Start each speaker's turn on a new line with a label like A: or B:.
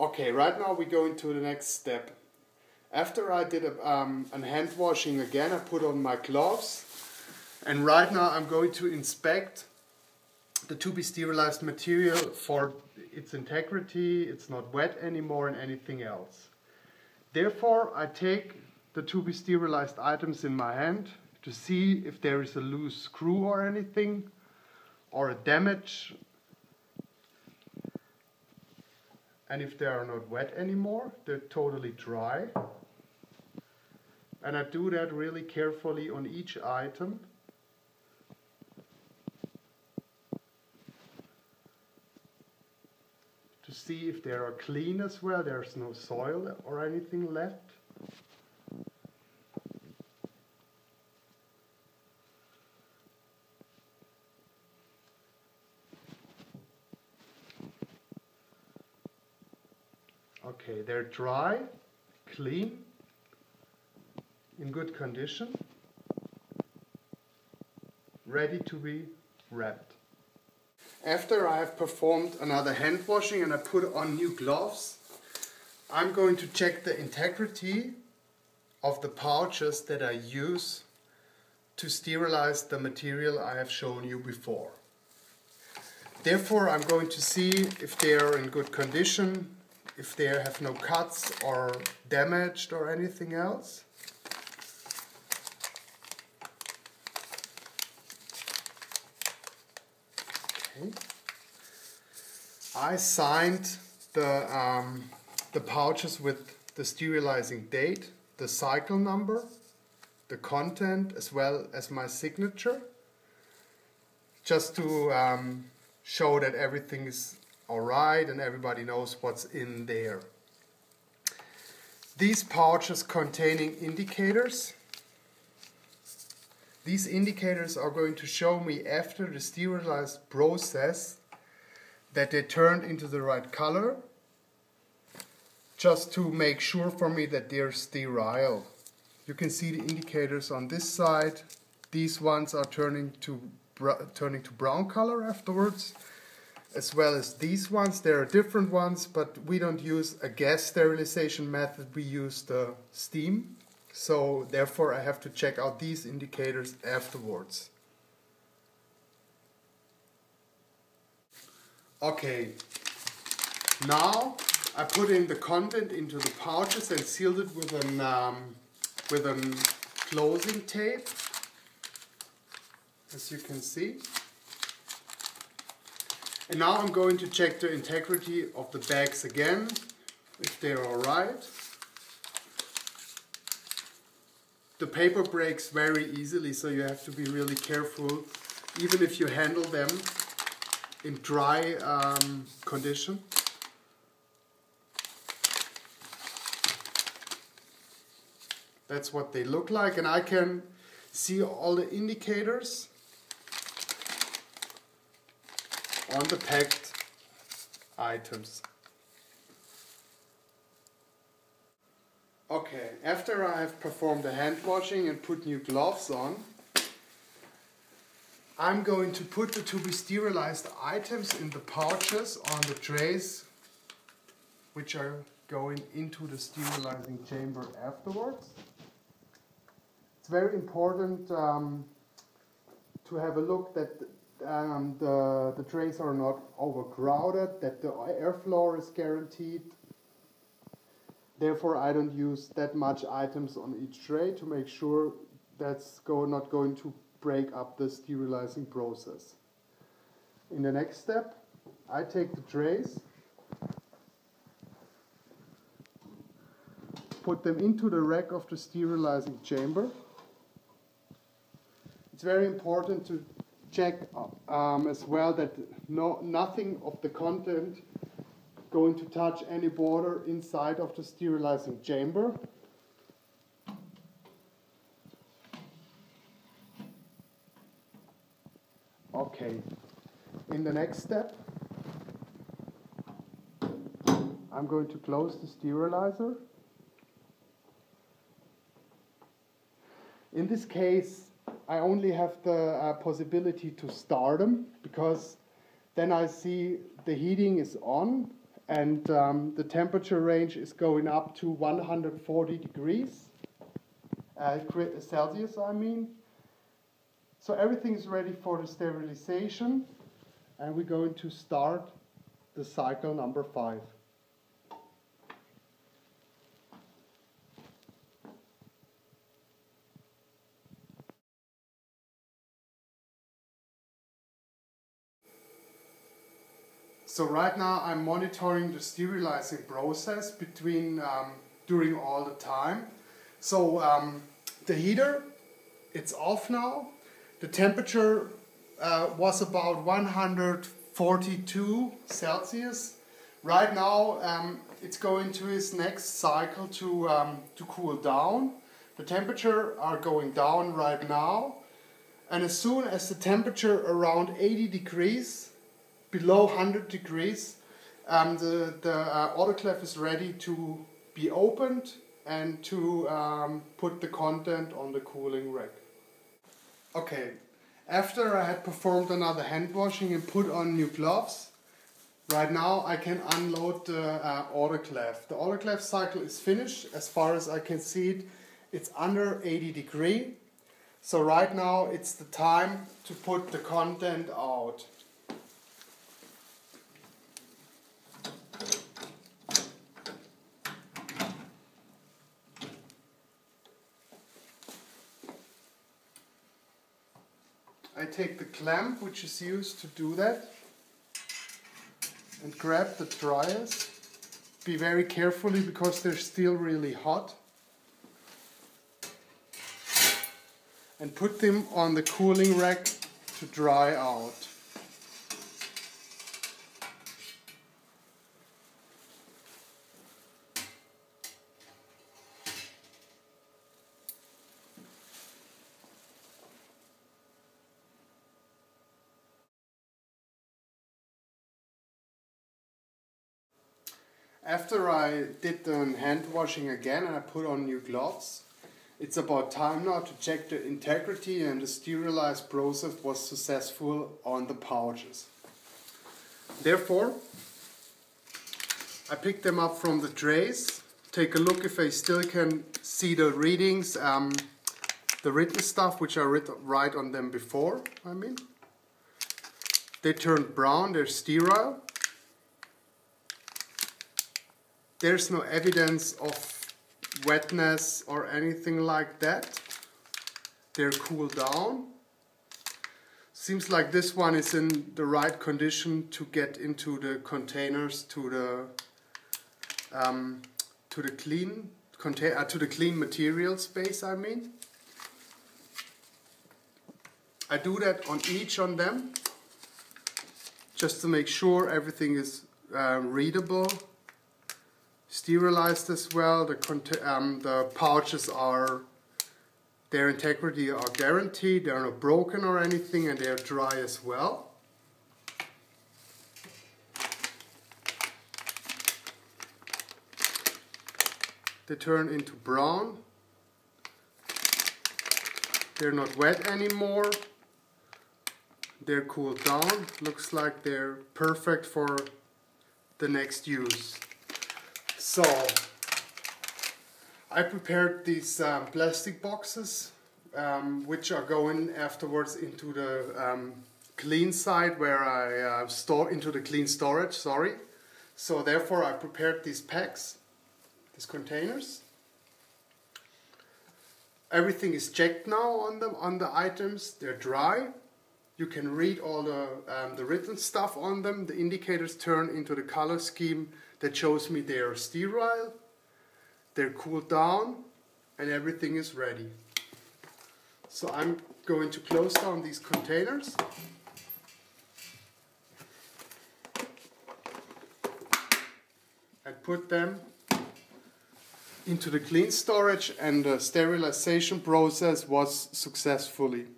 A: Okay, right now we go into the next step. After I did a hand washing again, I put on my gloves, and right now I'm going to inspect the to be sterilized material for its integrity, it's not wet anymore, and anything else. Therefore, I take the to be sterilized items in my hand to see if there is a loose screw or anything, or a damage. And if they are not wet anymore, they're totally dry. And I do that really carefully on each item. To see if they are clean as well, there's no soil or anything left. Okay, they're dry, clean, in good condition, ready to be wrapped. After I have performed another hand washing and I put on new gloves, I'm going to check the integrity of the pouches that I use to sterilize the material I have shown you before. Therefore, I'm going to see if they are in good condition, if they have no cuts or damaged or anything else. Okay. I signed the pouches with the sterilizing date, the cycle number, the content, as well as my signature, just to show that everything is alright and everybody knows what's in there. These pouches containing indicators. These indicators are going to show me after the sterilized process that they turned into the right color, just to make sure for me that they're sterile. You can see the indicators on this side. These ones are turning to brown color afterwards, as well as these ones. There are different ones, but we don't use a gas sterilization method, we use the steam. So therefore I have to check out these indicators afterwards. Okay, now I put in the content into the pouches and sealed it with a closing tape, as you can see. And now I'm going to check the integrity of the bags again, if they're alright. The paper breaks very easily, so you have to be really careful, even if you handle them in dry condition. That's what they look like, and I can see all the indicators on the packed items. Okay, after I have performed the hand washing and put new gloves on, I'm going to put the to be sterilized items in the pouches on the trays, which are going into the sterilizing chamber afterwards. It's very important to have a look that the trays are not overcrowded, that the airflow is guaranteed. Therefore, I don't use that much items on each tray to make sure that's not going to break up the sterilizing process. In the next step, I take the trays, put them into the rack of the sterilizing chamber. It's very important to check as well that nothing of the content going to touch any border inside of the sterilizing chamber. Okay, in the next step, I'm going to close the sterilizer. In this case, I only have the possibility to start them, because then I see the heating is on and the temperature range is going up to 140 degrees Celsius, I mean. So everything is ready for the sterilization, and we're going to start the cycle number 5. So right now I'm monitoring the sterilizing process during all the time. So the heater, it's off now. The temperature was about 142 Celsius. Right now it's going to its next cycle to cool down. The temperature are going down right now, and as soon as the temperature around 80 degrees, below 100 degrees, the autoclave is ready to be opened and to put the content on the cooling rack. Okay, after I had performed another hand washing and put on new gloves, right now I can unload the autoclave. The autoclave cycle is finished. As far as I can see it, it's under 80 degrees. So right now it's the time to put the content out. I take the clamp which is used to do that and grab the dryers. Be very carefully because they're still really hot. And put them on the cooling rack to dry out. After I did the hand washing again and I put on new gloves, it's about time now to check the integrity and the sterilized process was successful on the pouches. Therefore, I pick them up from the trays, take a look if I still can see the readings, the written stuff which I write on them before, They turned brown, they're sterile. There's no evidence of wetness or anything like that. They're cooled down. Seems like this one is in the right condition to get into the containers to the clean material space. I do that on each on them, just to make sure everything is readable. Sterilized as well. The pouches their integrity are guaranteed. They're not broken or anything, and they're dry as well. They turn into brown. They're not wet anymore. They're cooled down. Looks like they're perfect for the next use. So, I prepared these plastic boxes, which are going afterwards into the clean side where I store into the clean storage, So therefore I prepared these packs, these containers. Everything is checked now on the items, they're dry. You can read all the written stuff on them. The indicators turn into the color scheme that shows me they are sterile, they're cooled down, and everything is ready. So I'm going to close down these containers. And put them into the clean storage, and the sterilization process was successfully